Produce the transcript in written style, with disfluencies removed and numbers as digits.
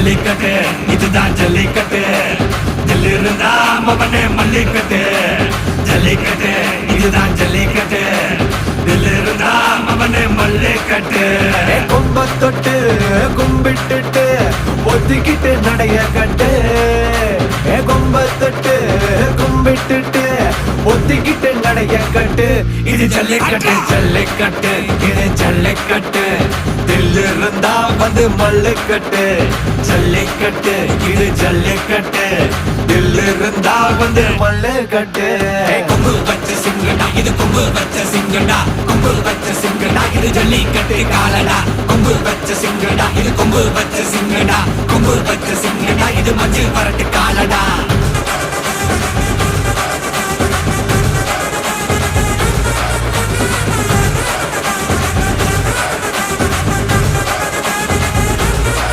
ஜல்லிக்கட்டு இதுதான் ஜல்லிக்கட்டு தில் இருந்தா மவனே மல்லிக்கட்டு ஜல்லிக்கட்டு இதுதான் ஜல்லிக்கட்டு தில் இருந்தா மவனே மல்லிக்கட்டு கொம்ப தொட்டு கும்பிட்டுட்டு ஒத்திக்கிட்டு நடைய கட்டு கொம்ப தொட்டு கும்பிட்டுட்டு ஒத்திக்கிட்டு நடைய கட்டு இது ஜல்லிக்கட்டு ஜல்லிக்கட்டு இது ஜல்லிக்கட்டு தில் இருந்தா வந்து மல்லுக்கட்டு ஜல்லிக்கட்டு இது ஜல்லிக்கட்டு தில் இருந்தா வந்து மல்லுக்கட்டு கொம்பு வச்ச சிங்கடா இது கொம்பு வச்ச சிங்கடா கொம்பு வச்ச சிங்கடா இது ஜல்லிக்கட்டு காலடா கொம்பு வச்ச சிங்கடா இது கொம்பு வச்ச சிங்கடா கொம்பு வச்ச சிங்கடா இது மஞ்சள் பரட்டு காலடா